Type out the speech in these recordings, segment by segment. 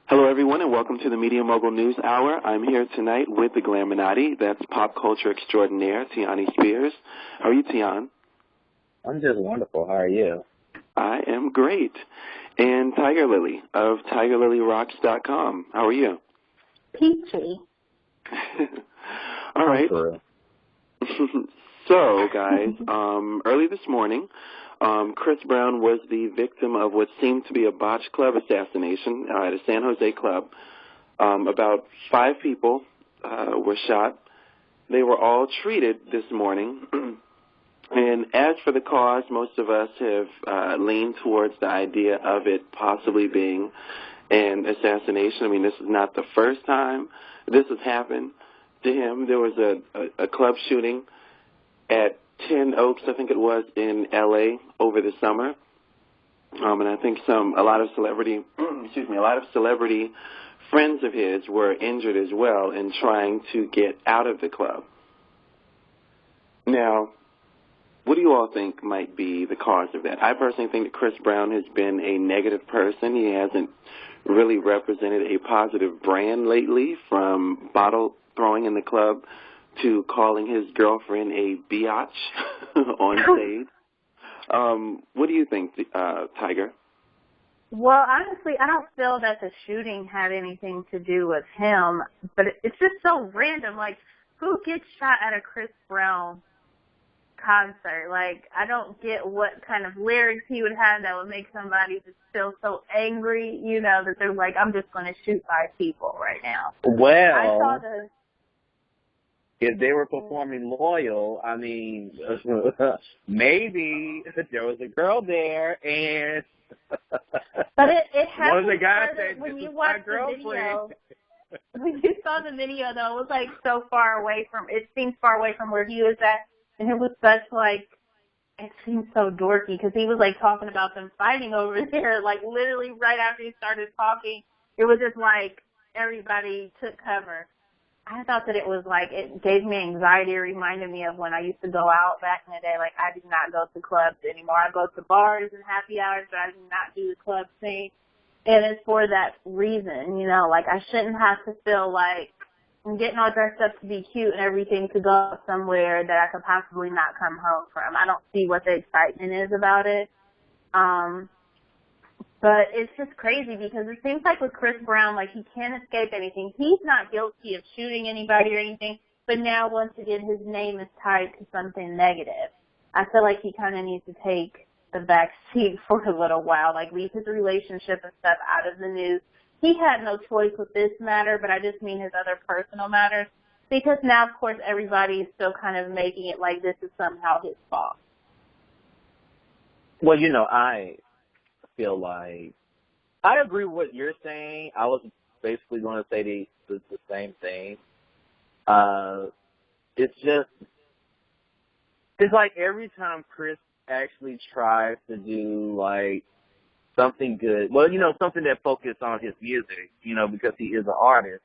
Hello, everyone, and welcome to the Media Mogul News Hour. I'm here tonight with the Glaminati. That's pop culture extraordinaire, Teonny Spears. How are you, Teon? I'm just wonderful. How are you? I am great. And Tygerlily of TigerlilyRocks.com. How are you? Peachy. All right. So, guys, early this morning, Chris Brown was the victim of what seemed to be a botched club assassination at a San Jose club. About 5 people were shot. They were all treated this morning. And as for the cause, most of us have leaned towards the idea of it possibly being an assassination. I mean, this is not the first time this has happened to him. There was a club shooting at 10 Oaks, I think it was, in L.A. over the summer. And I think a lot of celebrity friends of his were injured as well in trying to get out of the club. Now, what do you all think might be the cause of that? I personally think that Chris Brown has been a negative person. He hasn't really represented a positive brand lately, from bottle throwing in the club to calling his girlfriend a biatch on stage. What do you think, Tiger? Well, honestly, I don't feel that the shooting had anything to do with him, but it's just so random. Like, who gets shot at a Chris Brown concert? Like, I don't get what kind of lyrics he would have that would make somebody just feel so angry, you know, that they're like, I'm just going to shoot 5 people right now. Well, I saw the... if they were performing Loyal, I mean, maybe there was a girl there, and but it happened. One of the guys said, when "This you is watch my girlfriend." the video, when you saw the video, though, it was like so far away from. It seemed far away from where he was at, and it was such like. It seemed so dorky because he was like talking about them fighting over there, like literally right after he started talking. It was just like everybody took cover. I thought that it was like, it gave me anxiety. It reminded me of when I used to go out back in the day. Like, I do not go to clubs anymore. I go to bars and happy hours, but I do not do the club thing. And it's for that reason, you know, like I shouldn't have to feel like I'm getting all dressed up to be cute and everything to go somewhere that I could possibly not come home from. I don't see what the excitement is about it. But it's just crazy because it seems like with Chris Brown, like he can't escape anything. He's not guilty of shooting anybody or anything, but now once again his name is tied to something negative. I feel like he kind of needs to take the back seat for a little while, like leave his relationship and stuff out of the news. He had no choice with this matter, but I just mean his other personal matters, because now, of course, everybody is still kind of making it like this is somehow his fault. Well, you know, I feel like I agree with what you're saying. I was basically going to say the same thing. It's like every time Chris actually tries to do like something good, well, you know, something that focuses on his music, you know, because he is an artist,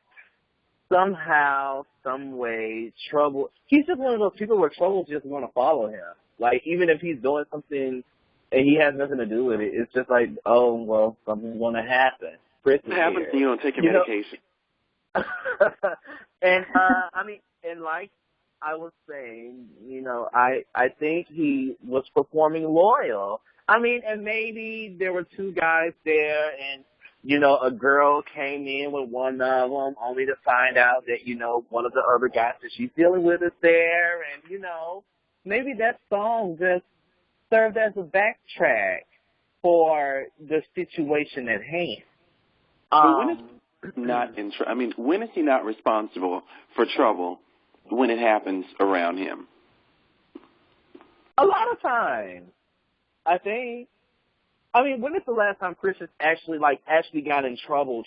somehow, some way, trouble, he's just one of those people where trouble's just going to follow him. Like, even if he's doing something and he has nothing to do with it, it's just like, oh, well, something's going to happen. Chris is What happens when you don't take your medication? And, I mean, and like I was saying, you know, I think he was performing Loyal. I mean, and maybe there were 2 guys there and, you know, a girl came in with one of them only to find out that, you know, one of the other guys that she's dealing with is there. And, you know, maybe that song just served as a backtrack for the situation at hand. When is he not responsible for trouble when it happens around him? A lot of times, I think. I mean, when is the last time Chris has actually got in trouble?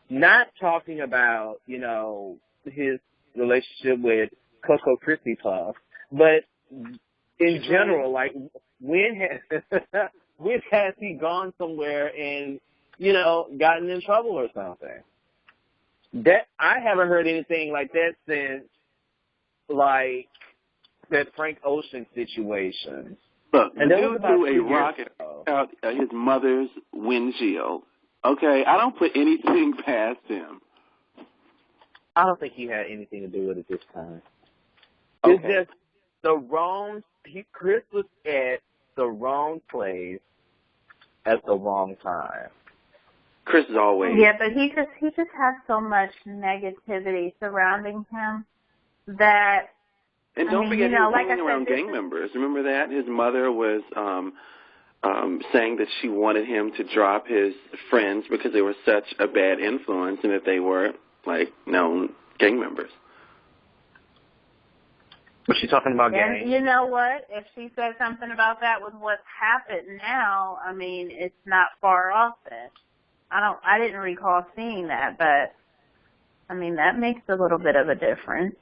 Not talking about, you know, his relationship with Coco Crispy Puff, but in general, like, when has he gone somewhere and, you know, gotten in trouble or something? That I haven't heard anything like that since, like, that Frank Ocean situation. Look, and the dude threw a rocket out his mother's windshield Okay, I don't put anything past him. I don't think he had anything to do with it this time. Okay. It's just the wrong. Chris was at the wrong place at the wrong time. Chris is always. Yeah, but he just has so much negativity surrounding him that. And don't forget, he was like hanging around gang members. Remember that? His mother was saying that she wanted him to drop his friends because they were such a bad influence and that they were, known gang members. Was she talking about gang? And you know what? If she said something about that with what's happened now, it's not far off it. I didn't recall seeing that, but, that makes a little bit of a difference.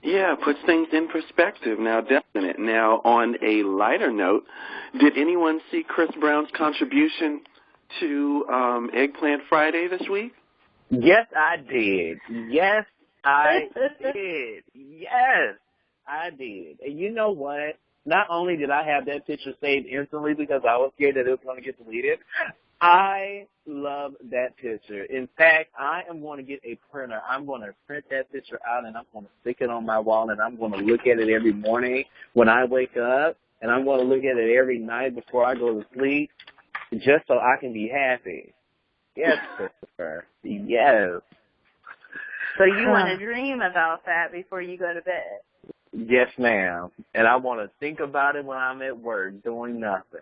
Yeah, puts things in perspective now, definite. Now, on a lighter note, did anyone see Chris Brown's contribution to Eggplant Friday this week? Yes, I did. Yes, I did. Yes, I did. And you know what? Not only did I have that picture saved instantly because I was scared that it was going to get deleted, I love that picture. In fact, I am going to get a printer. I'm going to print that picture out, and I'm going to stick it on my wall, and I'm going to look at it every morning when I wake up, and I'm going to look at it every night before I go to sleep just so I can be happy. Yes, Christopher. Yes. So you want to dream about that before you go to bed? Yes, ma'am. And I want to think about it when I'm at work doing nothing.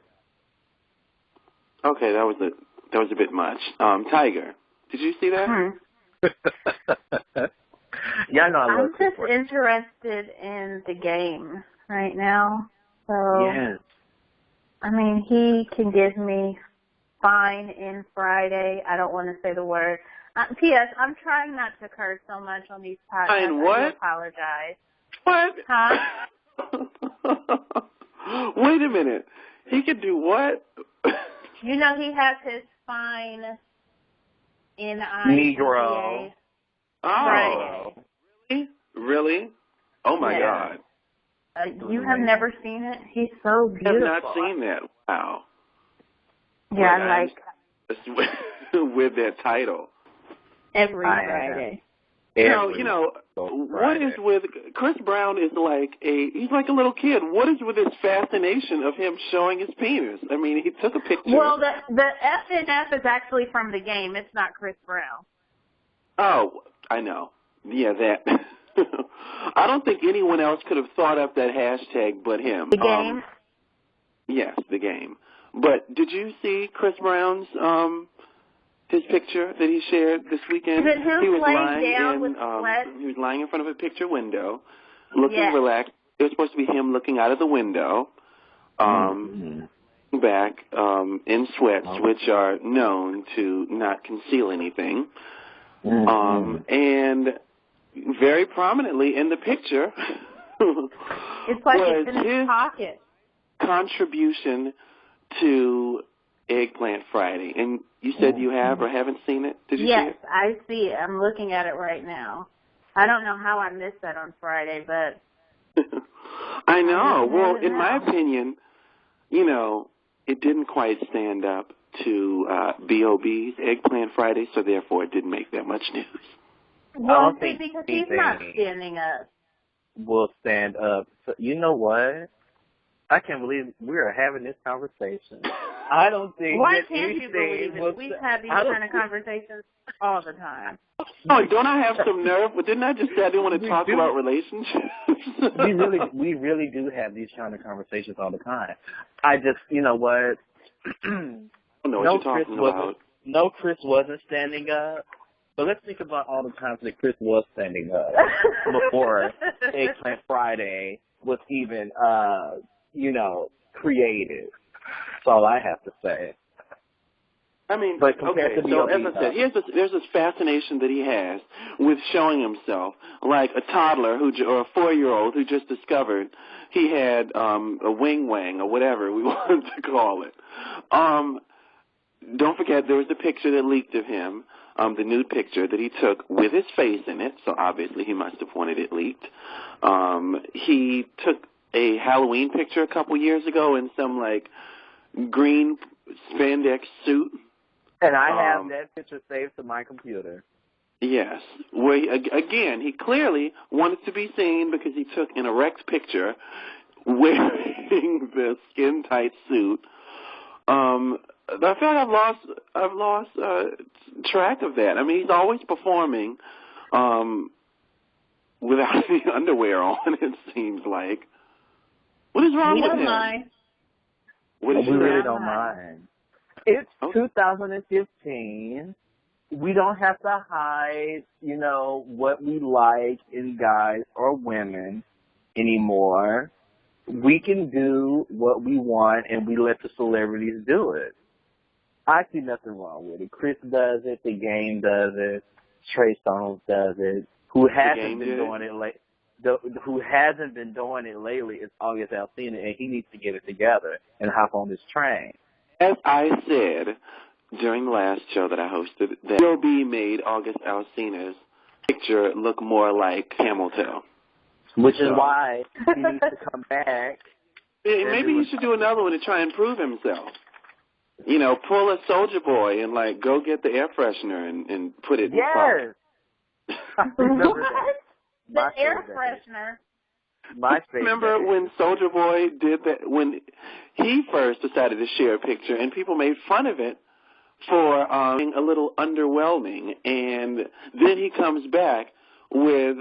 Okay, that was a bit much. Tiger, did you see that? Yeah, I know. I'm just interested in the game right now. So yes. He can give me fine in Friday. I don't want to say the word. P.S. I'm trying not to curse so much on these podcasts. Fine what? I do apologize. What? Huh? Wait a minute. He could do what? You know he has his fine in Negro. Oh. Friday. Really? Oh, my God. You have never seen it? He's so beautiful. I have not seen that. Wow. Yeah, with that title. Every Friday. What is with Chris Brown is he's like a little kid. What is with this fascination of him showing his penis? He took a picture. Well, the F in F is actually from the game. It's not Chris Brown. Oh, I know. Yeah, that. I don't think anyone else could have thought up that hashtag but him. The game? Yes, the game. But did you see Chris Brown's his picture that he shared this weekend? Is it him he was laying down with sweat? He was lying in front of a picture window, looking relaxed. It was supposed to be him looking out of the window, back in sweats, which are known to not conceal anything. And very prominently in the picture it's like it's in his pocket. Contribution to Eggplant Friday. And you said you have or haven't seen it? Did you see it? Yes, I see it. I'm looking at it right now. I don't know how I missed that on Friday, but... I know. Well, in my opinion, it didn't quite stand up to B.O.B.'s Eggplant Friday, so therefore it didn't make that much news. Well, see, because he's not standing up. Will stand up. So, you know what? I can't believe we are having this conversation. I don't think. Why can't you believe it? We've had these kind of conversations all the time. Oh, don't I have some nerve? But didn't I just say I didn't want to talk about relationships? we really do have these kind of conversations all the time. I just, you know what? I don't know what you're talking about. No, Chris wasn't standing up. But let's think about all the times that Chris was standing up before Eggplant Friday was even, created. That's all I have to say. But okay, so as I said, there's this fascination that he has with showing himself, like a toddler or a 4-year-old who just discovered he had a wing-wang or whatever we wanted to call it. Don't forget, there was a picture that leaked of him, the nude picture that he took with his face in it, so obviously he must have wanted it leaked. He took a Halloween picture a couple years ago in some, green spandex suit. And I have that picture saved to my computer. Yes. Where, again, he clearly wanted to be seen because he took an erect picture wearing the skin-tight suit. I feel like I've lost track of that. I mean, he's always performing without the underwear on, it seems like. What is wrong with him? Mind. We really don't mind. It's 2015. We don't have to hide, what we like in guys or women anymore. We can do what we want, and we let the celebrities do it. I see nothing wrong with it. Chris does it. The Game does it. Trey Songz does it. Who hasn't been doing it lately is August Alsina, and he needs to get it together and hop on this train. As I said during the last show that I hosted, that will be made August Alsina's picture look more like camel toe. Which is why he needs to come back. Maybe he should do another one to try and prove himself. Pull a Soldier Boy and, go get the air freshener and put it in the car. What? The air freshener? Remember when Soldier Boy did that, when he first decided to share a picture and people made fun of it for being a little underwhelming, and then he comes back with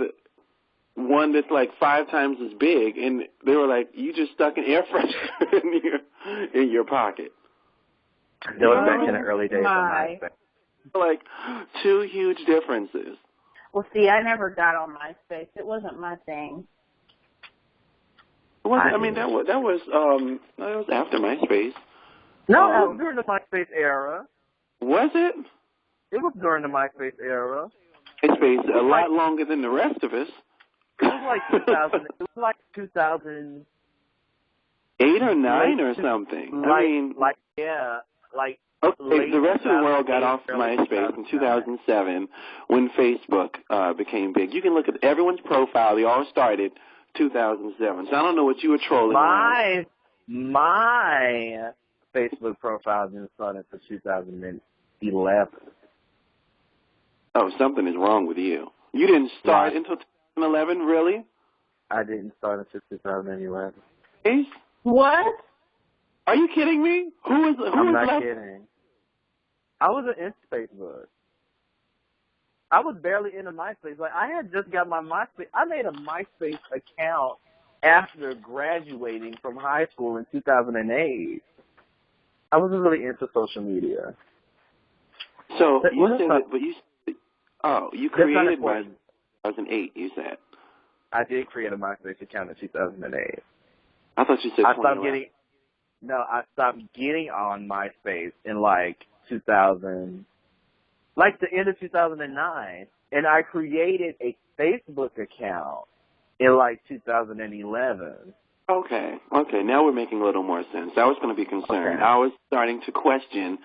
one that's 5 times as big, and they were like, "You just stuck an air freshener in your pocket." That was back in the early days of MySpace. Two huge differences. Well, see, I never got on MySpace. It wasn't my thing. That was after MySpace. No, it was during the MySpace era. Was it? It was during the MySpace era. MySpace a lot longer than the rest of us. It was like 2000. It was like 2008 or 9 or something. Okay, the rest of the world got off MySpace in 2007 when Facebook became big. You can look at everyone's profile. They all started 2007. So I don't know what you were trolling around. My Facebook profile didn't start until 2011. Oh, something is wrong with you. You didn't start until 2011, really? I didn't start until 2011. Ace? What? Are you kidding me? I'm not kidding. I wasn't into Facebook. I was barely into MySpace. I had just got my MySpace. I made a MySpace account after graduating from high school in 2008. I wasn't really into social media. So you said that, but you created MySpace in 2008. You said. I did create a MySpace account in 2008. I thought you said. I stopped getting on MySpace in 2000, the end of 2009, and I created a Facebook account in 2011. Okay, now we're making a little more sense. I was going to be concerned. Okay. I was starting to question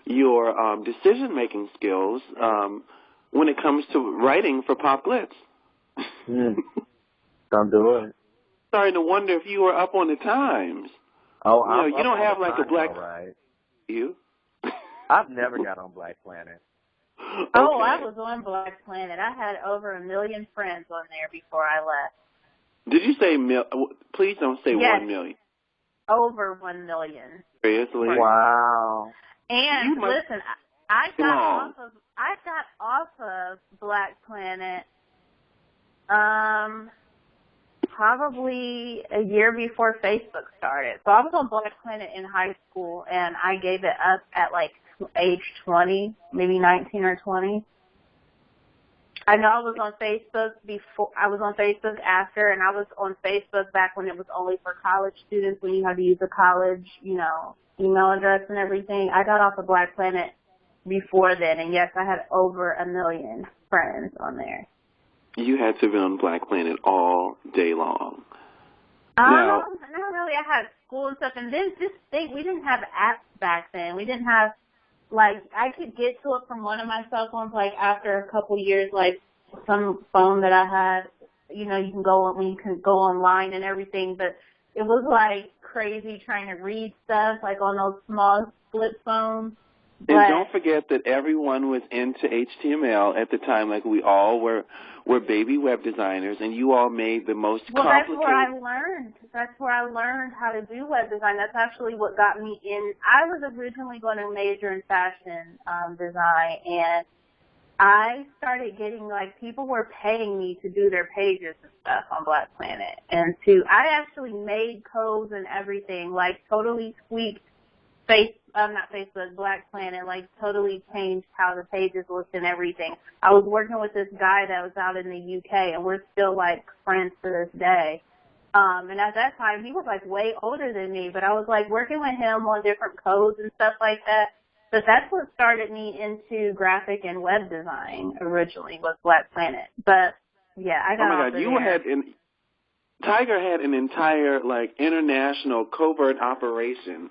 your decision-making skills when it comes to writing for PopGLitz. Don't do it. Starting to wonder if you were up on the times. Oh, you don't have a black. Right. You? I've never got on Black Planet. Okay. Oh, I was on Black Planet. I had over 1 million friends on there before I left. Did you say Please don't say 1 million. Over 1 million. Seriously? Wow. And listen, I got off of Black Planet probably a year before Facebook started. So I was on Black Planet in high school, and I gave it up at age 20, maybe 19 or 20. I know I was on Facebook before. I was on Facebook after, and I was on Facebook back when it was only for college students, when you had to use a college, email address and everything. I got off of Black Planet before then, and yes, I had over 1 million friends on there. You had to be on Black Planet all day long. Not really. I had school and stuff, and then just think, we didn't have apps back then. We didn't have, I could get to it from one of my cell phones, after a couple years, some phone that I had, you can go online and everything, but it was, crazy trying to read stuff, on those small flip phones. And don't forget that everyone was into HTML at the time. Like, we all were baby web designers, and you all made the most complicated. That's where I learned. That's where I learned how to do web design. That's actually what got me in. I was originally going to major in fashion design, and I started getting, like, people were paying me to do their pages and stuff on Black Planet. And I actually made codes and everything, like, totally tweaked not Facebook, Black Planet, like, totally changed how the pages looked and everything. I was working with this guy that was out in the UK, and we're still, like, friends to this day. And at that time, he was, like, way older than me, but I was, like, working with him on different codes and stuff like that. But that's what started me into graphic and web design originally, was Black Planet. But, yeah, I got off there. Tiger had an entire, like, international covert operation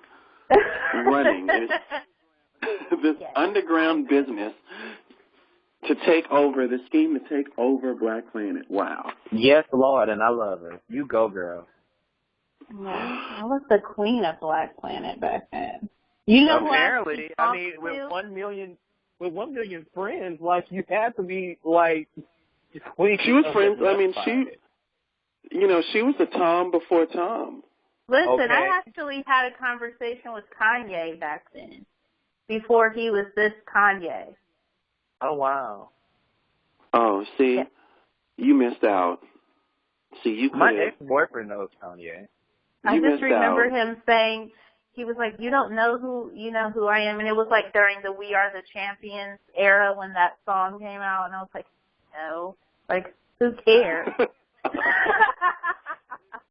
running this underground business to take over, the scheme to take over Black Planet. Wow. Yes, Lord, and I love her. You go, girl. Yeah, I was the queen of Black Planet back then. You know, apparently, I mean, with 1 million friends, like, you had to be, like, queen. She was friends. I mean, she was the Tom before Tom. Listen, okay. I actually had a conversation with Kanye back then, before he was this Kanye. Oh, wow. Oh, see, you missed out. See, you could. My ex-boyfriend knows Kanye. I just remember him saying, he was like, you don't know who I am. And it was like during the We Are the Champions era when that song came out. And I was like, no, like, who cares?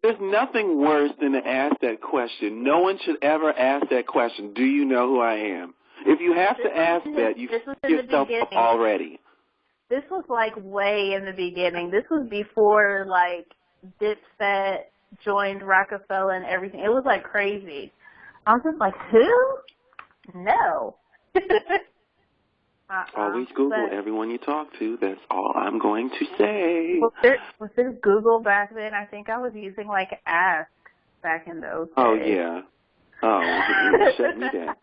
There's nothing worse than to ask that question. No one should ever ask that question. Do you know who I am? If you have to ask that, you set yourself up already. This was like way in the beginning. This was before like Dipset joined Rockefeller and everything. It was like crazy. I was just like, who? No. Always Google everyone you talk to. That's all I'm going to say. Was there Google back then? I think I was using, like, Ask back in those days. Oh, yeah. Oh, shut me down.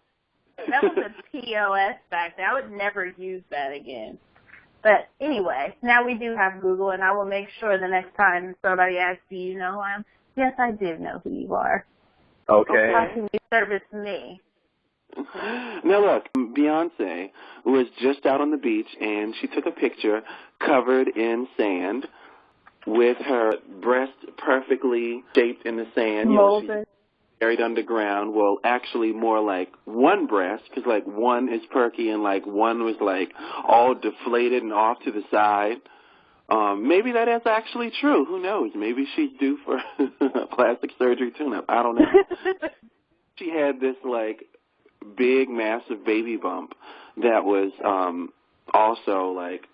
That was a POS back then. I would never use that again. But anyway, now we do have Google, and I will make sure the next time somebody asks, do you know who I am? Yes, I do know who you are. Okay. How can you service me? Now look, Beyonce was just out on the beach and she took a picture covered in sand with her breast perfectly shaped in the sand. Molded. You know, she's buried underground. Well, actually more like one breast, because like one is perky and like one was like all deflated and off to the side. Maybe that is actually true. Who knows? Maybe she's due for plastic surgery tune-up. I don't know. She had this like big, massive baby bump that was also, like,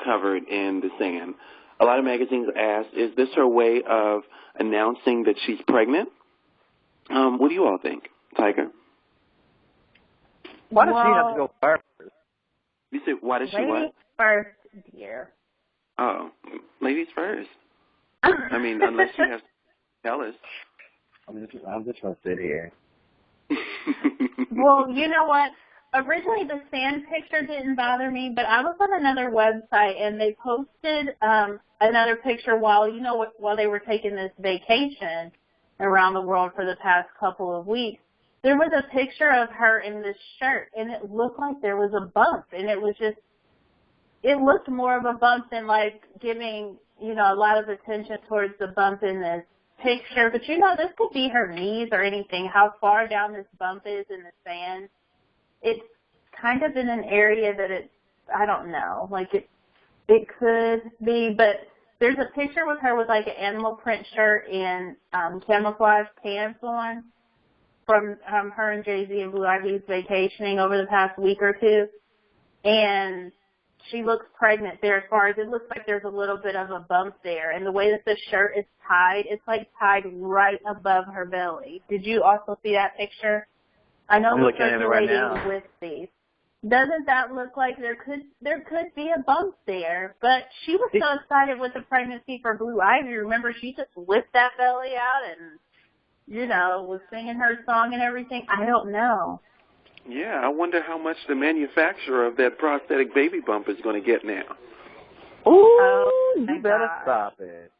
covered in the sand. A lot of magazines asked, is this her way of announcing that she's pregnant? What do you all think? Tiger? Why does she have to go first? You said, why does she what? Ladies first, dear. Oh, ladies first. I mean, unless you have to tell us. I'm just going to sit here. Well, you know what? Originally, the sand picture didn't bother me, but I was on another website, and they posted another picture while they were taking this vacation around the world for the past couple of weeks. There was a picture of her in this shirt, and it looked like there was a bump, and it looked more of a bump than, like, giving, a lot of attention towards the bump in this picture. But, this could be her knees or anything, how far down this bump is in the sand. It's kind of in an area that I don't know, like it could be, but there's a picture with her with like an animal print shirt and camouflage pants on from her and Jay-Z and Blue Ivy's vacationing over the past week or two, and she looks pregnant there as far as it looks like there's a little bit of a bump there, and the way that the shirt is tied, it's like tied right above her belly. Did you also see that picture? I know we're circulating with these. Doesn't that look like there could be a bump there? But she was so excited with the pregnancy for Blue Ivy. Remember, she just whipped that belly out and, was singing her song and everything. I don't know. Yeah, I wonder how much the manufacturer of that prosthetic baby bump is going to get now. Ooh, you better stop it.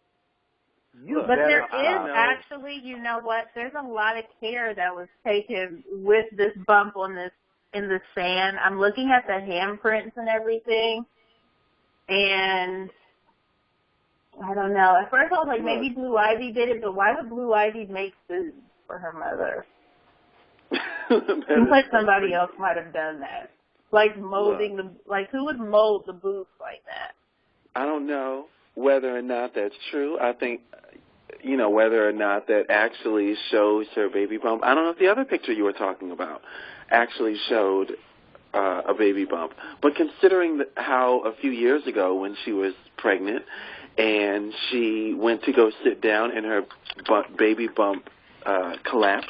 But there is actually, you know what? There's a lot of care that was taken with this bump on this in the sand. I'm looking at the handprints and everything, and I don't know. At first I was like, maybe Blue Ivy did it, but why would Blue Ivy make food for her mother? Seems like somebody else might have done that. Like molding who would mold the booth like that? I don't know whether or not that's true. I think, whether or not that actually shows her baby bump. I don't know if the other picture you were talking about actually showed a baby bump. But considering how a few years ago when she was pregnant and she went to go sit down and her baby bump collapsed,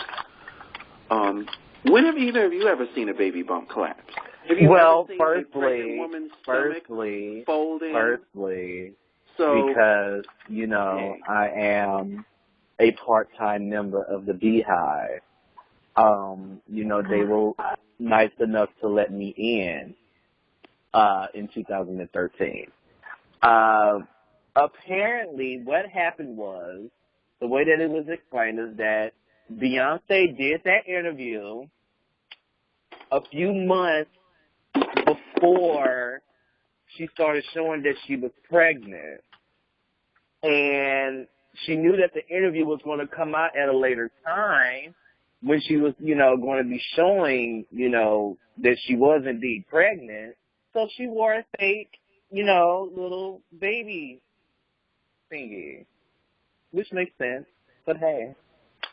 when have either of you ever seen a baby bump collapse? Well, firstly, because, I am a part-time member of the Beehive. They were nice enough to let me in 2013. Apparently, what happened was, the way that it was explained is that Beyonce did that interview a few months before she started showing that she was pregnant. And she knew that the interview was going to come out at a later time when she was, going to be showing, that she was indeed pregnant. So she wore a fake, little baby thingy, which makes sense. But hey,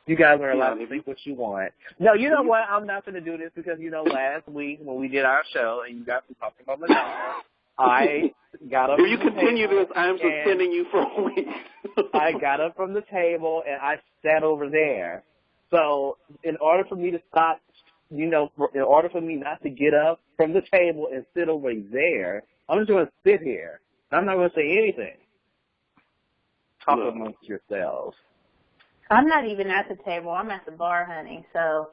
you guys are allowed to think what you want. No, you know what? I'm not going to do this because, last week when we did our show and you guys were talking about Madonna, I got up. If you continue this, I'm suspending you for a week. I got up from the table and I sat over there. So in order for me to stop, in order for me not to get up from the table and sit over there, I'm just going to sit here. I'm not going to say anything. Talk amongst yourselves. I'm not even at the table. I'm at the bar, honey, so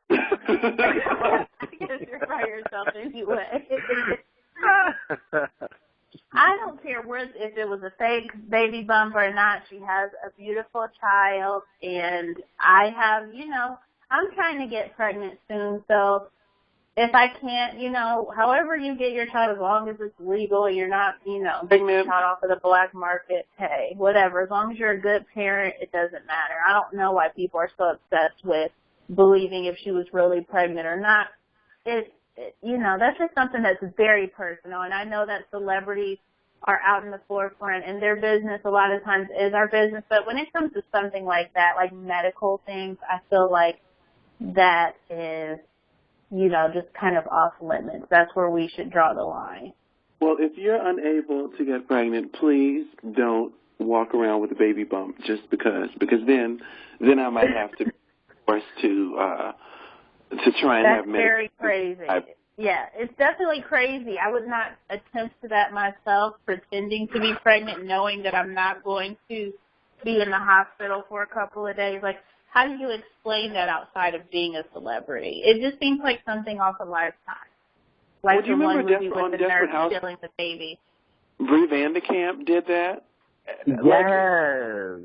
I guess you're by yourself anyway. I don't care if it was a fake baby bump or not. She has a beautiful child, and I have, I'm trying to get pregnant soon, so if I can't, however you get your child, as long as it's legal and you're not, getting your child off of the black market, hey, whatever. As long as you're a good parent, it doesn't matter. I don't know why people are so obsessed with believing if she was really pregnant or not. That's just something that's very personal, and I know that celebrities are out in the forefront, and their business a lot of times is our business, but when it comes to something like that, like medical things, I feel like that is, just kind of off limits. That's where we should draw the line. Well, if you're unable to get pregnant, please don't walk around with a baby bump just because then I might have to be forced to try and have medical. That's very crazy. Yeah, it's definitely crazy. I would not attempt to that myself, pretending to be pregnant, knowing that I'm not going to be in the hospital for a couple of days. Like, how do you explain that outside of being a celebrity? It just seems like something off a Lifetime. Like the one movie with the nurse stealing the baby. Brie Vanderkamp did that. Yes.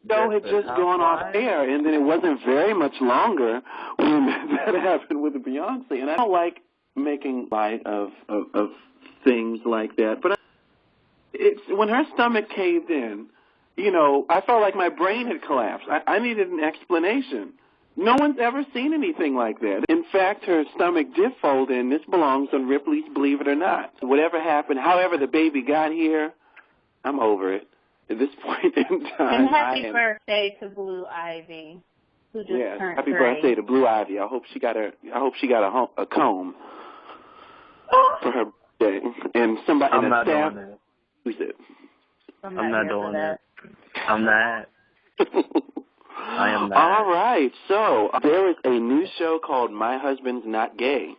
Show had just gone off air, and then it wasn't very much longer when that happened with Beyonce. And I don't like making light of things like that, but it's when her stomach caved in, I felt like my brain had collapsed. I needed an explanation. No one's ever seen anything like that. In fact, her stomach did fold in. This belongs on Ripley's Believe It or Not. Whatever happened, however the baby got here, I'm over it at this point in time. And happy birthday to Blue Ivy, who just turned happy 3. Birthday to Blue Ivy. I hope she got a comb for her birthday. And somebody I'm not doing it. Who's it? I'm not doing it. I'm not. I am not. All right. So there is a new show called My Husband's Not Gay.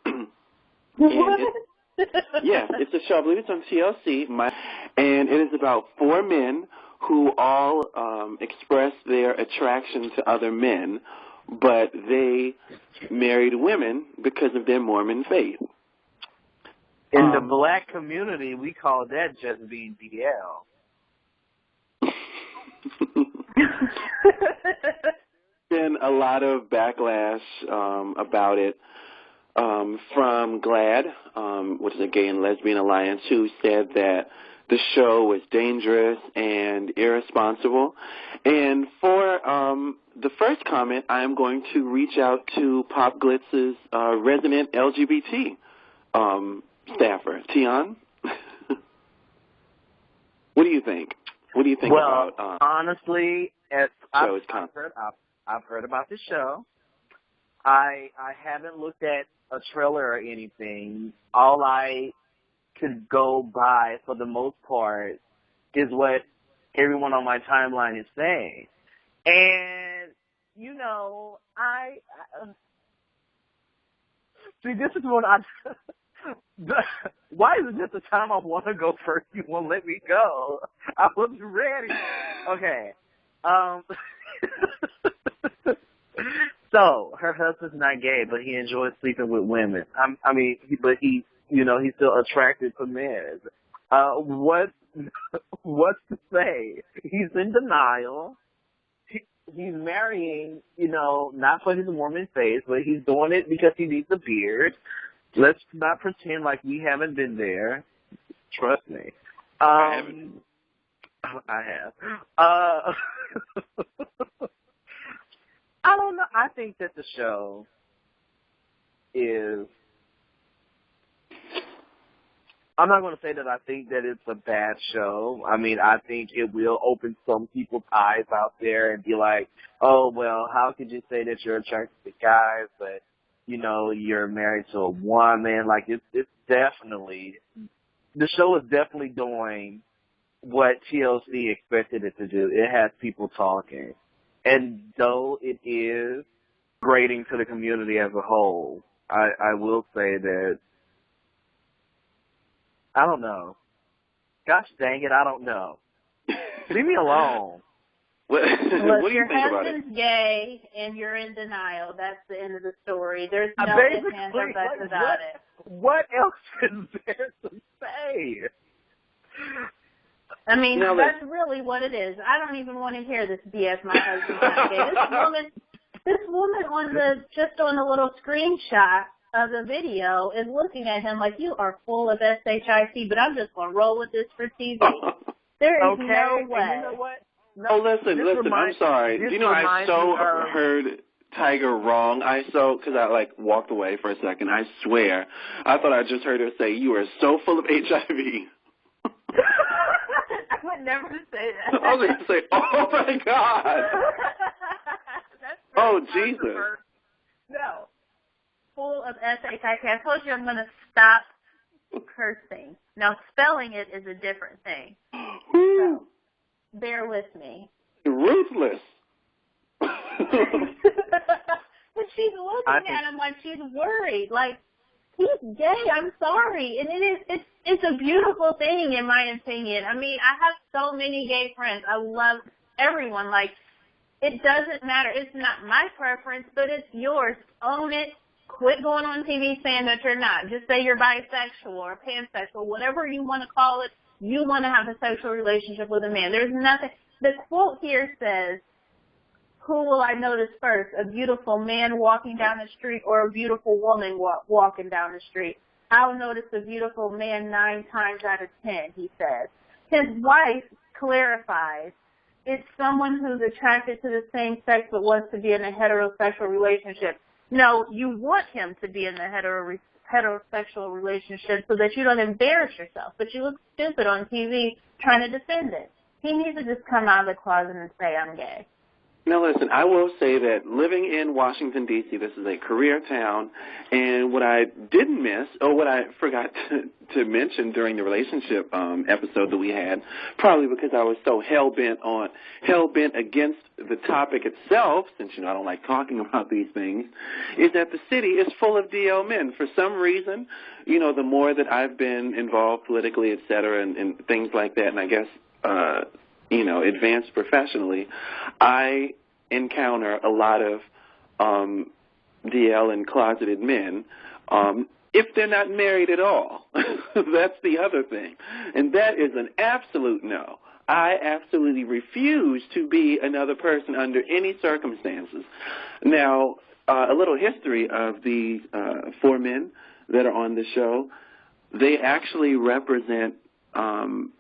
It's a show. I believe it's on TLC. And it is about 4 men who all express their attraction to other men, but they married women because of their Mormon faith. In the black community, we call that just being DL. Been a lot of backlash about it from GLAAD, which is a gay and lesbian alliance, who said that the show was dangerous and irresponsible. And for the first comment, I am going to reach out to PopGLitz's resident LGBT staffer, Teon. What do you think? What do you think about? Honestly, I've heard about the show. I haven't looked at a trailer or anything. All I could go by, for the most part, is what everyone on my timeline is saying. And, you know, see, this is what why is it just the time I want to go first you won't let me go? I was ready. Okay. So, her husband's not gay, but he enjoys sleeping with women. But he's still attracted to men. What's to say? He's in denial. He's marrying, not for his Mormon faith, but he's doing it because he needs a beard. Let's not pretend like we haven't been there. Trust me. I haven't. I have. I don't know. I think that the show is... I'm not going to say that I think that it's a bad show. I mean, I think it will open some people's eyes out there and be like, oh, well, how could you say that you're attracted to guys, but, you're married to a woman? Like, it's definitely... The show is definitely doing what TLC expected it to do. It has people talking. And though it is grating to the community as a whole, I will say that, I don't know. Gosh dang it, I don't know. Leave me alone. What do you think about it? Your husband's gay and you're in denial. That's the end of the story. There's no ifs, ands, or buts about it. What else is there to say? I mean, that's really what it is. I don't even want to hear this BS. My husband's not gay. This woman on the little screenshot of the video is looking at him like, you are full of shit, but I'm just going to roll with this for TV. There is no way. You know what? No, listen, I'm sorry. Do you know I heard Tiger wrong? Because I walked away for a second. I swear. I thought I just heard her say, you are so full of HIV. I would never say that. I was going to say, oh my God. Oh, Jesus. No. Full of shit. I told you I'm going to stop cursing. Now, spelling it is a different thing. So, bear with me. Ruthless. But she's looking at him like she's worried. Like, he's gay. I'm sorry. And it's a beautiful thing, in my opinion. I mean, I have so many gay friends. I love everyone. Like, it doesn't matter. It's not my preference, but it's yours. Own it. Quit going on TV saying that you're not. Just say you're bisexual or pansexual, whatever you want to call it. You want to have a sexual relationship with a man. There's nothing. The quote here says, who will I notice first, a beautiful man walking down the street or a beautiful woman walking down the street? I'll notice a beautiful man 9 times out of 10, he says. His wife clarifies, it's someone who's attracted to the same sex but wants to be in a heterosexual relationship. No, you want him to be in the heterosexual relationship so that you don't embarrass yourself, but you look stupid on TV trying to defend it. He needs to just come out of the closet and say, I'm gay. Now, listen, I will say that living in Washington, D.C., this is a career town, and what I didn't miss, or what I forgot to mention during the relationship episode that we had, probably because I was so hell-bent against the topic itself, since, I don't like talking about these things, is that the city is full of DL men. For some reason, the more that I've been involved politically, et cetera, and things like that, and I guess, advanced professionally, I encounter a lot of DL and closeted men, if they're not married at all. That's the other thing. And that is an absolute no. I absolutely refuse to be another person under any circumstances. Now, a little history of the 4 men that are on the show. They actually represent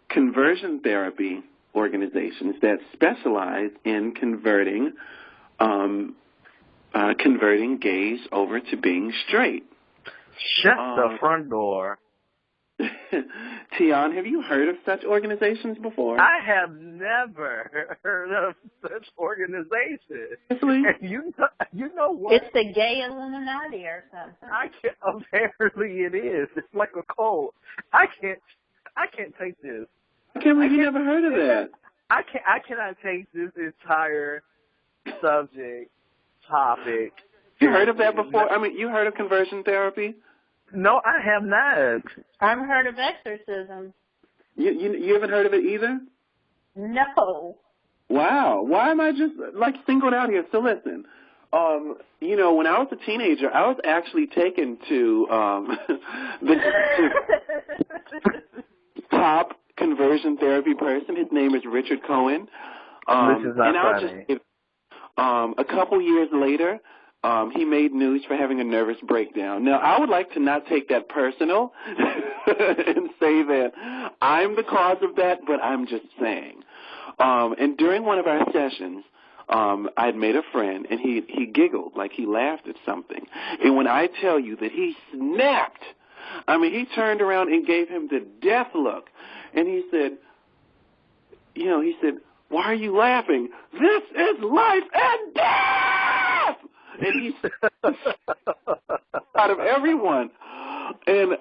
conversion therapy organizations that specialize in converting gays over to being straight. Shut the front door. Tion, have you heard of such organizations before? I have never heard of such organizations. You know what? It's the gay Illuminati or something. Apparently it is. It's like a cult. I can't take this. I can't believe you never heard of that. I cannot take this entire topic. You heard of that before? I mean, you heard of conversion therapy? No, I have not. I've heard of exorcism. You haven't heard of it either? No. Wow. Why am I just, singled out here? So listen, when I was a teenager, I was actually taken to the top conversion therapy person. His name is Richard Cohen. This is not funny. A couple years later, he made news for having a nervous breakdown. Now, I would like to not take that personal and say that I'm the cause of that, but I'm just saying. And during one of our sessions, I'd made a friend, and he giggled, like he laughed at something. And when I tell you that he snapped, I mean, he turned around and gave him the death look. And he said, why are you laughing? This is life and death! And he out of everyone. And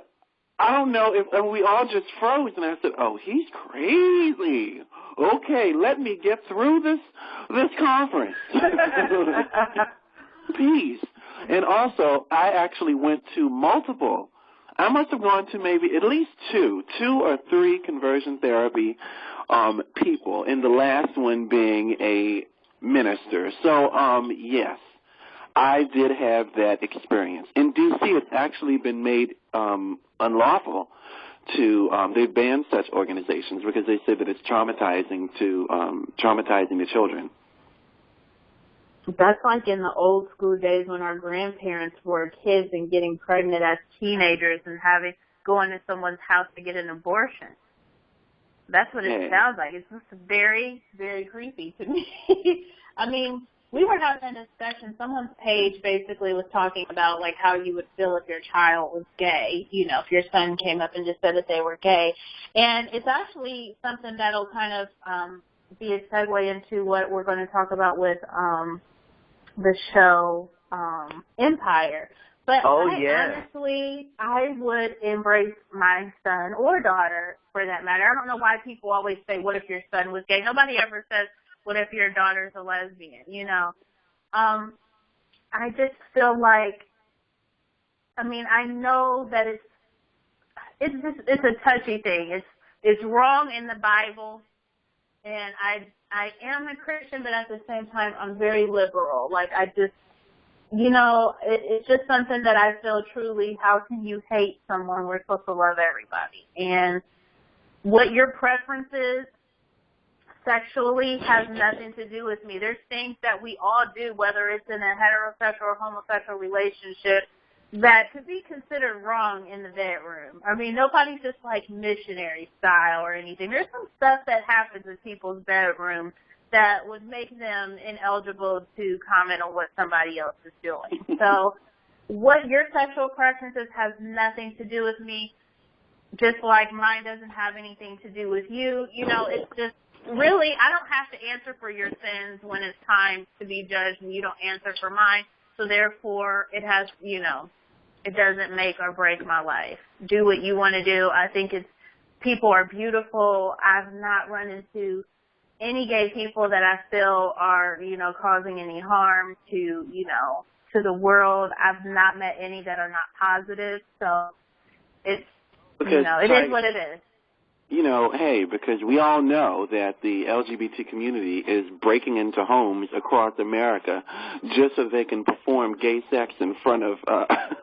I don't know and we all just froze. And I said, oh, he's crazy. Okay, let me get through this conference. Peace. And also, I actually went to multiple. I must have gone to maybe at least two or three conversion therapy people, and the last one being a minister. So, yes, I did have that experience. In D.C., it's actually been made unlawful to, they've banned such organizations because they say that it's traumatizing the children. That's like in the old school days when our grandparents were kids and getting pregnant as teenagers and going to someone's house to get an abortion. That's what it sounds like. It's just very, very creepy to me. I mean, we were having a discussion. Someone's page basically was talking about like how you would feel if your child was gay, if your son came up and just said that they were gay. And it's actually something that'll kind of be a segue into what we're going to talk about with the show Empire. But honestly, I would embrace my son or daughter for that matter. I don't know why people always say, what if your son was gay? Nobody ever says, what if your daughter's a lesbian, I just feel like, I know that it's a touchy thing. It's wrong in the Bible, and I am a Christian, but at the same time, I'm very liberal. Like, I just, it's just something that I feel truly, how can you hate someone? We're supposed to love everybody. And what your preference is sexually has nothing to do with me. There's things that we all do, whether it's in a heterosexual or homosexual relationship, that could be considered wrong in the bedroom. Nobody's just like missionary style or anything. There's some stuff that happens in people's bedroom that would make them ineligible to comment on what somebody else is doing. So what your sexual preferences has nothing to do with me, just like mine doesn't have anything to do with you. It's just really, I don't have to answer for your sins when it's time to be judged, and you don't answer for mine. So therefore, it has, it doesn't make or break my life. Do what you want to do. I think people are beautiful. I've not run into any gay people that I feel are, causing any harm to, to the world. I've not met any that are not positive. So it's, it is what it is. you know, hey, because we all know that the LGBT community is breaking into homes across America just so they can perform gay sex in front of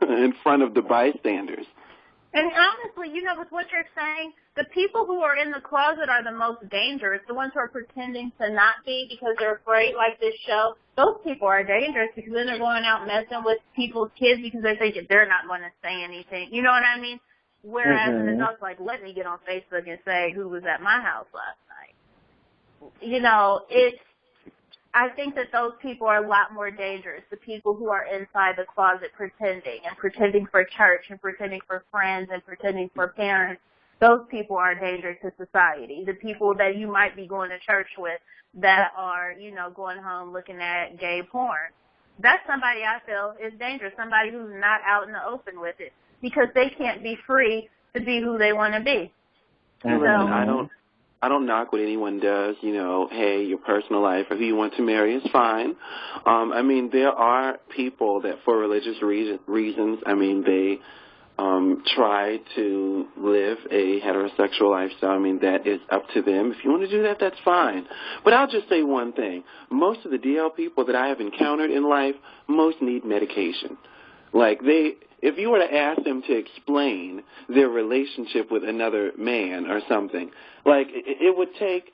in front of the bystanders. And honestly, you know, with what you're saying, the people who are in the closet are the most dangerous. The ones who are pretending to not be because they're afraid, like this show, those people are dangerous because then they're going out messing with people's kids because they think they're not going to say anything. You know what I mean? Whereas an adult's like, let me get on Facebook and say who was at my house last night. You know, I think that those people are a lot more dangerous, the people who are inside the closet pretending for church and pretending for friends and pretending for parents. Those people are dangerous to society. The people that you might be going to church with that are, you know, going home looking at gay porn. That's somebody I feel is dangerous, somebody who's not out in the open with it because they can't be free to be who they want to be. So, I don't knock what anyone does, you know, hey, your personal life or who you want to marry is fine. I mean, there are people that for religious reasons, I mean, they try to live a heterosexual lifestyle. I mean, that is up to them. If you want to do that, that's fine. But I'll just say one thing. Most of the DL people that I have encountered in life, most need medication. Like if you were to ask them to explain their relationship with another man or something, like it would take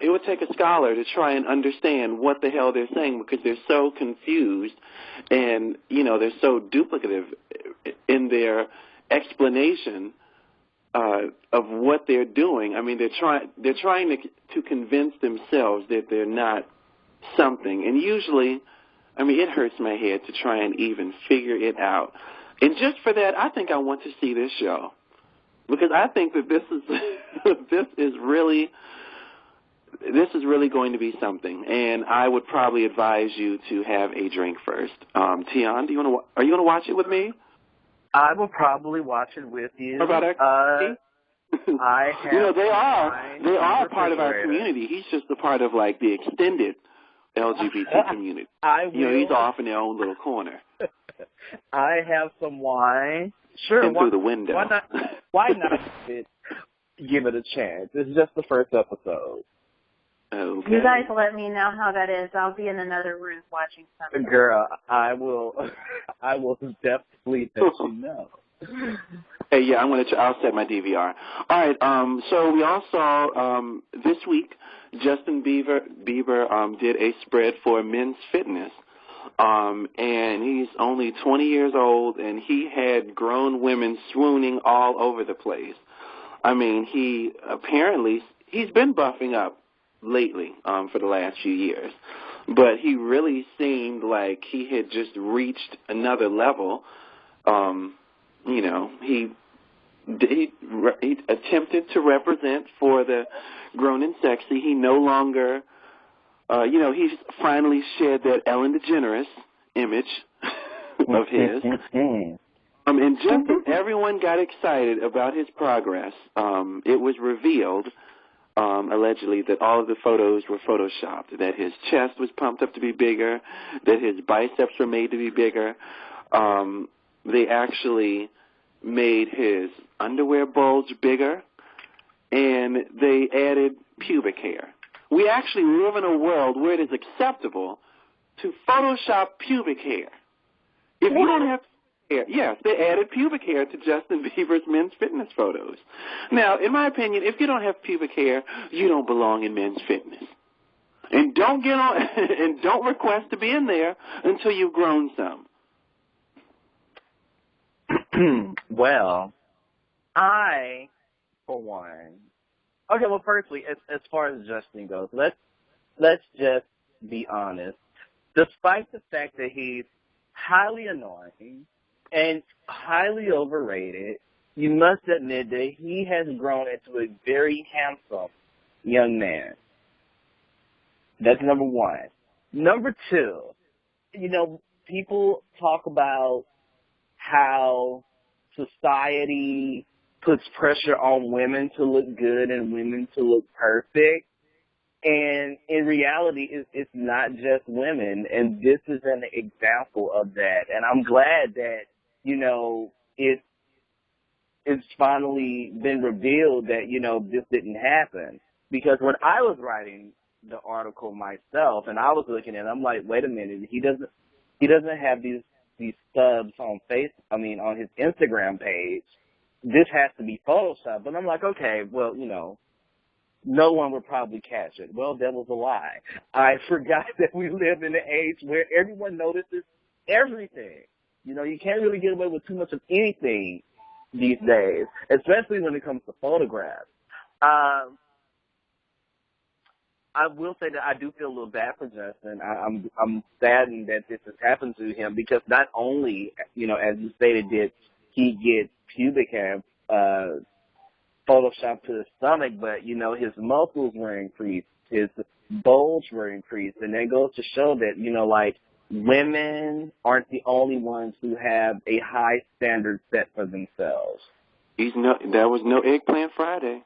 a scholar to try and understand what the hell they're saying because they're so confused and, you know, they're so duplicative in their explanation of what they're doing. I mean, they're trying to convince themselves that they're not something. And usually, I mean, it hurts my head to try and even figure it out. And just for that, I think I want to see this show because I think that this is really going to be something. And I would probably advise you to have a drink first. Tion, are you going to watch it with me? I will probably watch it with you. How about I have you know, they are part of our community. He's just a part of like the extended LGBT community. You know, he's off in their own little corner. I have some wine. Sure. And through the window. Why not give it a chance? It's just the first episode. Okay. You guys let me know how that is. I'll be in another room watching something. Girl, I will definitely let you know. Hey, yeah, I'll set my DVR. All right, so we all saw this week Justin Bieber did a spread for men's fitness. And he's only 20 years old, and he had grown women swooning all over the place. I mean, he's been buffing up lately for the last few years, but he really seemed like he had just reached another level. You know, he attempted to represent for the grown and sexy. He no longer, you know, he's finally shed that Ellen DeGeneres image of his. And just as everyone got excited about his progress, it was revealed, allegedly, that all of the photos were photoshopped, that his chest was pumped up to be bigger, that his biceps were made to be bigger. They actually made his underwear bulge bigger, and they added pubic hair. We actually live in a world where it is acceptable to Photoshop pubic hair. If you don't have hair, yes, they added pubic hair to Justin Bieber's men's fitness photos. Now, in my opinion, if you don't have pubic hair, you don't belong in men's fitness. And don't get on and don't request to be in there until you've grown some. Well, for one. Okay, well, firstly, as far as Justin goes, let's just be honest. Despite the fact that he's highly annoying and highly overrated, you must admit that he has grown into a very handsome young man. That's number one. Number two, you know, people talk about how society puts pressure on women to look good and women to look perfect. And in reality, it's not just women. And this is an example of that. And I'm glad that, you know, it's it's finally been revealed that, you know, this didn't happen. Because when I was writing the article myself and I was looking at it, I'm like, wait a minute, he doesn't have these stubs on on his Instagram page. This has to be Photoshopped. But I'm like, okay, well, you know, no one would probably catch it. Well, that was a lie. I forgot that we live in an age where everyone notices everything. You know, you can't really get away with too much of anything these days, especially when it comes to photographs. I will say that I do feel a little bad for Justin. I'm saddened that this has happened to him because not only, you know, as you stated, did he get pubic hair photoshopped to his stomach, but, you know, his muscles were increased, his bulge were increased, and that goes to show that, you know, like, women aren't the only ones who have a high standard set for themselves. There was no Eggplant Friday.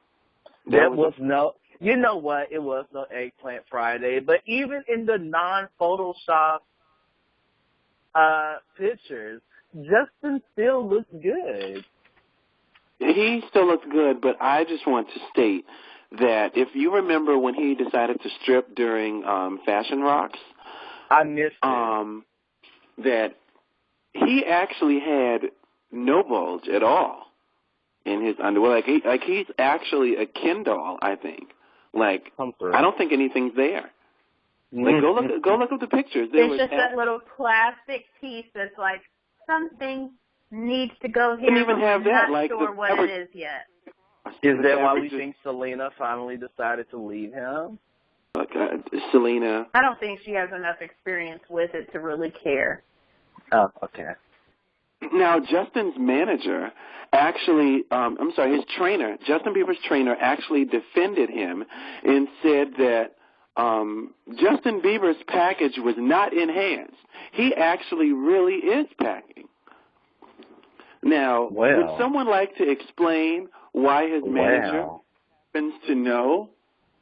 You know what? It was no Eggplant Friday, but even in the non-Photoshop pictures, Justin still looks good. He still looks good, but I just want to state that if you remember when he decided to strip during Fashion Rocks, I missed it. That he actually had no bulge at all in his underwear. Like he's actually a Ken doll, I think. Like, I don't think anything's there. Like, go look up the pictures. It's just that little plastic piece that's like, something needs to go here. Didn't even have that. I'm not sure what it is yet. Is that why we think Selena finally decided to leave him? Selena. I don't think she has enough experience with it to really care. Oh, okay. Now, Justin's manager actually, his trainer, Justin Bieber's trainer, actually defended him and said that Justin Bieber's package was not enhanced. He actually really is packing. Now, would someone like to explain why his manager happens to know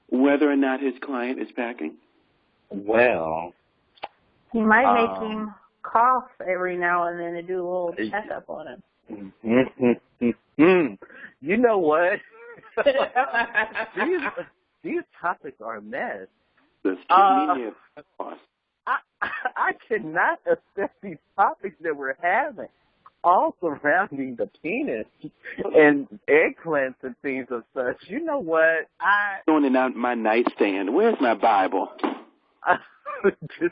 whether or not his client is packing? Well, he might make him cough every now and then to do a little checkup on him. You know what? these topics are a mess. I cannot accept these topics that we're having, all surrounding the penis and eggplants and things of such. You know what? Doing it on my nightstand. Where's my Bible?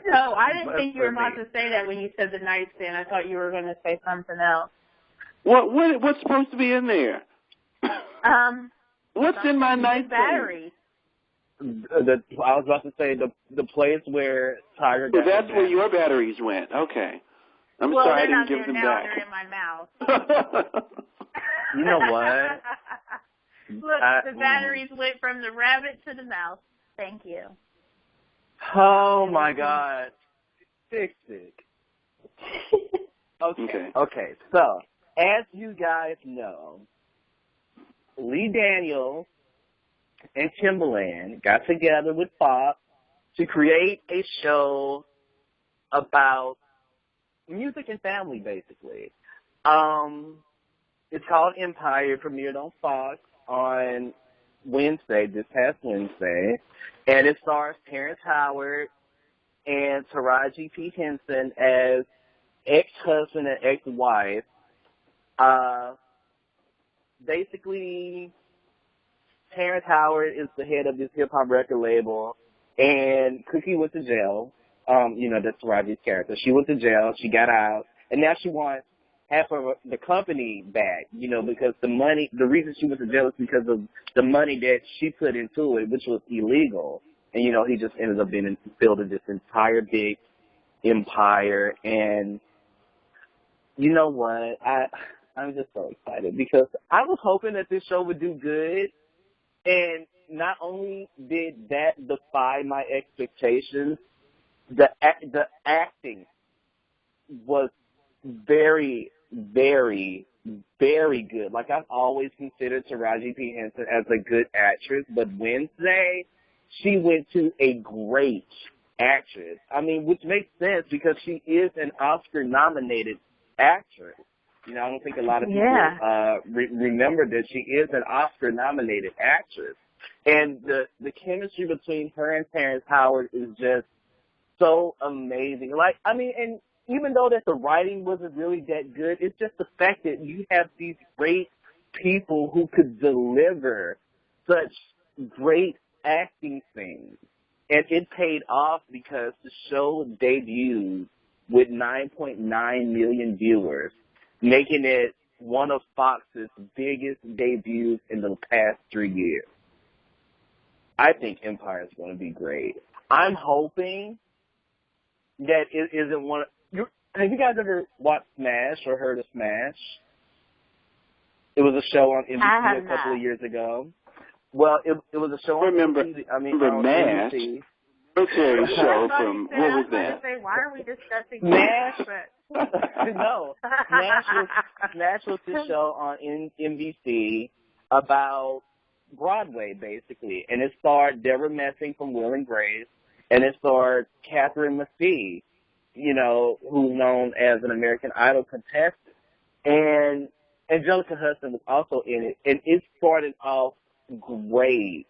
No, I didn't think you were about to say that when you said the nightstand. I thought you were going to say something else. What's supposed to be in there? What's in my nightstand? Batteries. I was about to say the place where Tiger got. So that's where your batteries went. Okay. I'm sorry I didn't give them back. They're in my mouth. You know what? Look, the batteries went from the rabbit to the mouth. Thank you. Oh, my God. Fix it. Okay. So, as you guys know, Lee Daniels and Timbaland got together with Fox to create a show about music and family, basically. It's called Empire, premiered on Fox on Wednesday, this past Wednesday, and it stars Terrence Howard and Taraji P. Henson as ex-husband and ex-wife. Basically, Terrence Howard is the head of this hip-hop record label, and Cookie went to jail. That's Taraji's character. She went to jail, she got out, and now she wants half of the company back, because the reason she went to jail is because of the money that she put into it, which was illegal. And, he just ended up building this entire big empire. And you know what? I'm just so excited because I was hoping that this show would do good. And not only did that defy my expectations, the acting was very, very, very good. Like, I've always considered Taraji P. Henson as a good actress, but Wednesday, she went to a great actress. I mean, which makes sense because she is an Oscar-nominated actress. You know, I don't think a lot of people remember that she is an Oscar-nominated actress. And the chemistry between her and Terrence Howard is just so amazing. Like, I mean, and even though that the writing wasn't really that good, it's just the fact that you have these great people who could deliver such great acting scenes. And it paid off because the show debuted with 9.9 million viewers, making it one of Fox's biggest debuts in the past 3 years. I think Empire is going to be great. I'm hoping that it isn't one of... Have you guys ever watched Smash or heard of Smash? It was a show on NBC a couple of years ago. Well, it was a show on NBC. Remember MASH? Military show from, what was that? Why are we discussing MASH? No. MASH was the show on NBC about Broadway, basically. And it starred Deborah Messing from Will and Grace, and it starred Catherine Massey, you know, who's known as an American Idol contestant. And Angelica Hudson was also in it. And it started off great.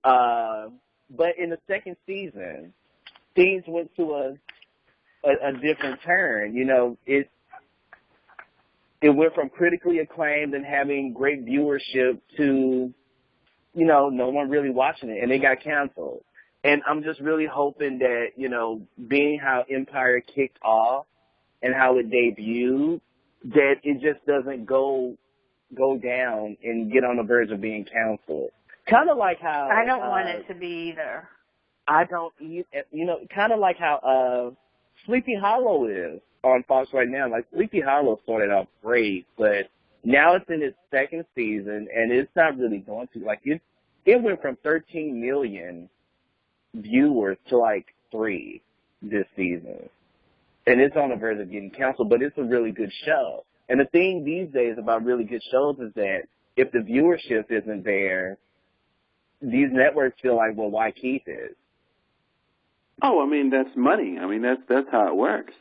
But in the second season, things went to a different turn. You know, it went from critically acclaimed and having great viewership to, you know, no one really watching it, and it got canceled. And I'm just really hoping that, you know, being how Empire kicked off and how it debuted, that it just doesn't go down and get on the verge of being canceled. Kind of like how... I don't want it to be either. I don't, you know, kind of like how Sleepy Hollow is on Fox right now. Like, Sleepy Hollow started off great, but now it's in its second season, and it's not really going to. Like, it went from 13 million viewers to, like, 3 this season. And it's on the verge of getting canceled, but it's a really good show. And the thing these days about really good shows is that if the viewership isn't there, these networks feel like, well, why keep it? Oh, I mean, that's money. I mean, that's how it works.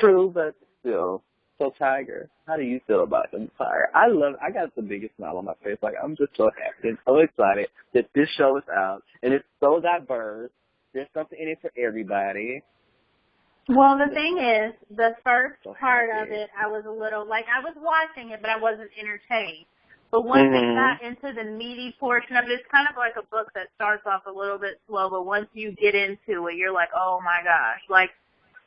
True, but still. So, Tiger, how do you feel about Empire? I got the biggest smile on my face. Like, I'm just so happy and so excited that this show is out, and it's so diverse. There's something in it for everybody. Well, the thing is, the first part of it, I was a little, like, I was watching it, but I wasn't entertained. But once it got into the meaty portion of it, it's kind of like a book that starts off a little bit slow, but once you get into it, you're like, oh, my gosh. Like,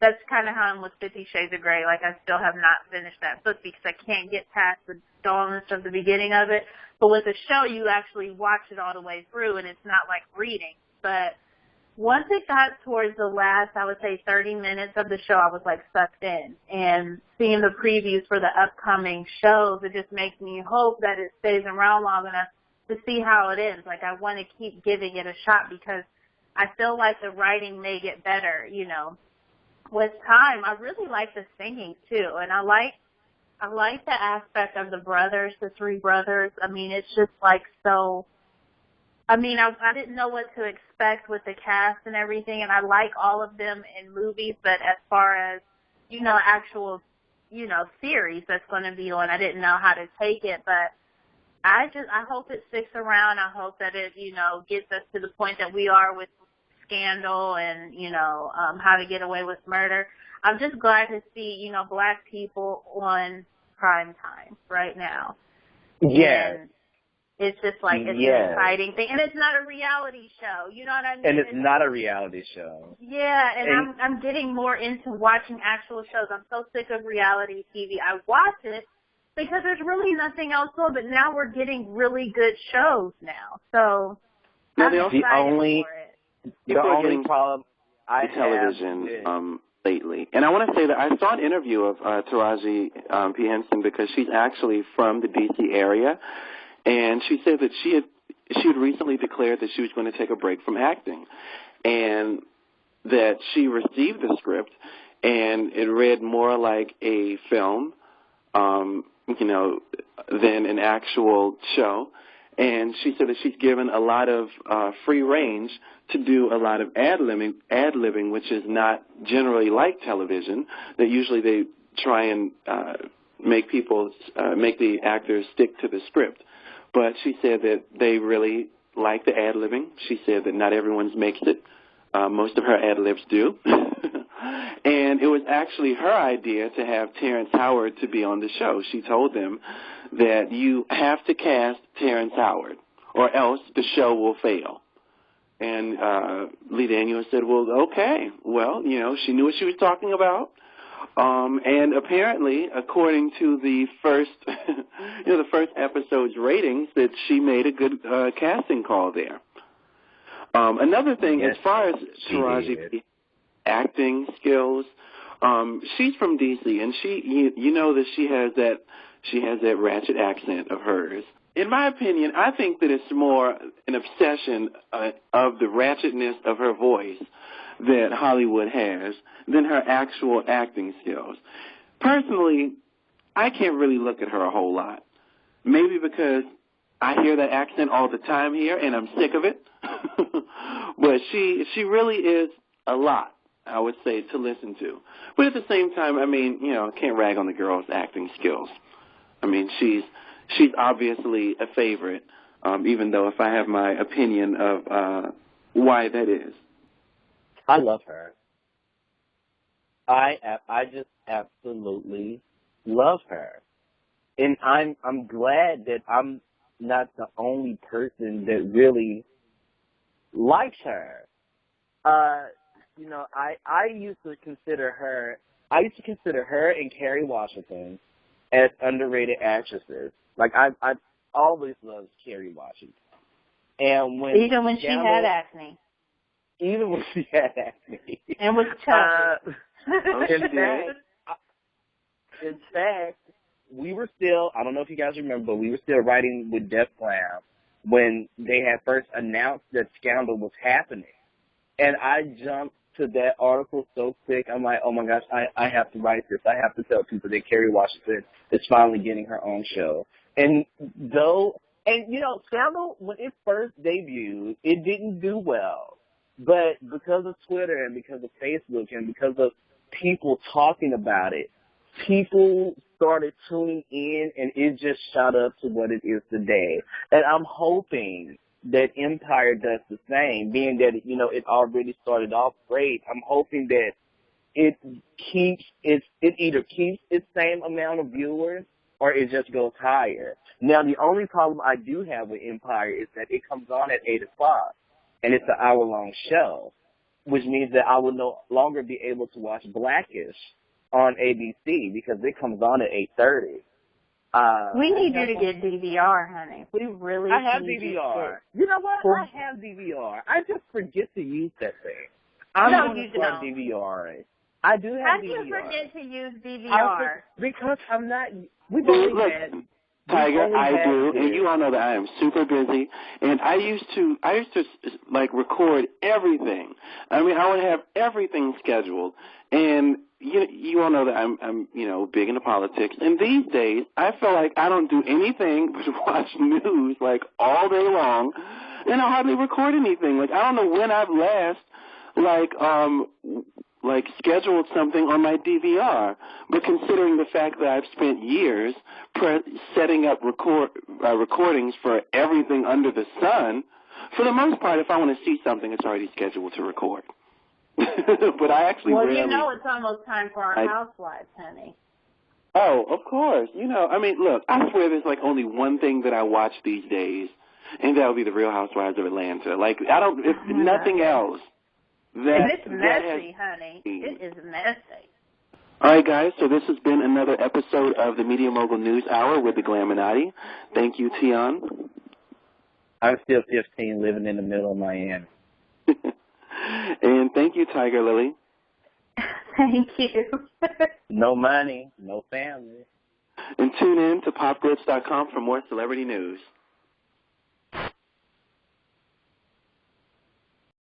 that's kind of how I'm with 50 Shades of Grey. Like, I still have not finished that book because I can't get past the dullness of the beginning of it. But with a show, you actually watch it all the way through, and it's not like reading. But once it got towards the last, I would say 30 minutes of the show, I was like sucked in. And seeing the previews for the upcoming shows, it just makes me hope that it stays around long enough to see how it ends. Like, I want to keep giving it a shot because I feel like the writing may get better, you know, with time. I really like the singing too. And I like the aspect of the brothers, the 3 brothers. I mean, it's just like so... I mean, I didn't know what to expect with the cast and everything, and I like all of them in movies, but as far as, you know, actual, you know, series that's going to be on, I didn't know how to take it, but I hope it sticks around. I hope that it, you know, gets us to the point that we are with Scandal and, you know, How to Get Away with Murder. I'm just glad to see, you know, Black people on prime time right now. Yes. And it's just like, it's an exciting thing. And it's not a reality show. You know what I mean? And it's not a reality show. Yeah, and I'm getting more into watching actual shows. I'm so sick of reality TV. I watch it because there's really nothing else on, but now we're getting really good shows now. So I'm excited for it. The only problem I television lately. And I want to say that I saw an interview of Taraji P. Henson because she's actually from the D.C. area. And she said that she had recently declared that she was going to take a break from acting, and that she received the script, and it read more like a film, you know, than an actual show. And she said that she's given a lot of free range to do a lot of ad-libbing, which is not generally like television. That usually they try and make the actors stick to the script. But she said that they really like the ad-libbing. She said that not everyone's makes it. Most of her ad-libs do. And it was actually her idea to have Terrence Howard to be on the show. She told them that you have to cast Terrence Howard or else the show will fail. And Lee Daniels said, well, okay. Well, she knew what she was talking about. And apparently, according to the first, the first episode's ratings, that she made a good casting call there. Another thing, as far as Taraji acting skills, she's from D.C. and you know that she has that ratchet accent of hers. In my opinion, I think that it's more an obsession of the ratchetness of her voice that Hollywood has than her actual acting skills. Personally, I can't really look at her a whole lot. Maybe because I hear that accent all the time here and I'm sick of it. But she really is a lot, I would say, to listen to. But at the same time, I mean, can't rag on the girl's acting skills. I mean, she's obviously a favorite, even though if I have my opinion of why that is. I love her. I just absolutely love her. And I'm glad that I'm not the only person that really likes her. I used to consider her and Kerry Washington as underrated actresses. Like I always loved Kerry Washington. And even when she had acne. Even when she had acne. And was chubby. In fact, we were still, I don't know if you guys remember, but we were still writing with Def Glam when they had first announced that Scandal was happening. And I jumped to that article so quick. I'm like, oh my gosh, I have to write this. I have to tell people that Kerry Washington is finally getting her own show. And Scandal, when it first debuted, it didn't do well. But because of Twitter and because of Facebook and because of people talking about it, people started tuning in and it just shot up to what it is today. And I'm hoping that Empire does the same, being that, it already started off great. I'm hoping that it either keeps its same amount of viewers or it just goes higher. Now, the only problem I do have with Empire is that it comes on at 8 o'clock, and it's an hour-long show, which means that I will no longer be able to watch Blackish on ABC because it comes on at 8:30. We need you to get DVR, honey. We really I have need DVR. You know what? I have DVR. I just forget to use that thing. I'm going to start DVRing. I do have DVR. How do you forget to use DVR? Because I'm not. We've only had. Tiger, I do, and you all know that I am super busy, and I used to record everything. I mean, I would have everything scheduled, and you all know that I'm big into politics, and these days I feel like I don't do anything but watch news all day long, and I hardly record anything. I don't know when I've last scheduled something on my DVR, but considering the fact that I've spent years setting up recordings for everything under the sun, for the most part, if I want to see something, it's already scheduled to record. But I actually rarely... it's almost time for our Housewives, honey. Oh, of course. I mean, look, I swear there's only one thing that I watch these days, and that would be The Real Housewives of Atlanta. Nothing else. And it's messy, honey. It is messy. All right, guys, so this has been another episode of the Media Mogul News Hour with the Glaminati. Thank you, Teon. I'm still 15, living in the middle of Miami. And thank you, Tygerlily. Thank you. No money, no family. And tune in to PopGLitz.com for more celebrity news.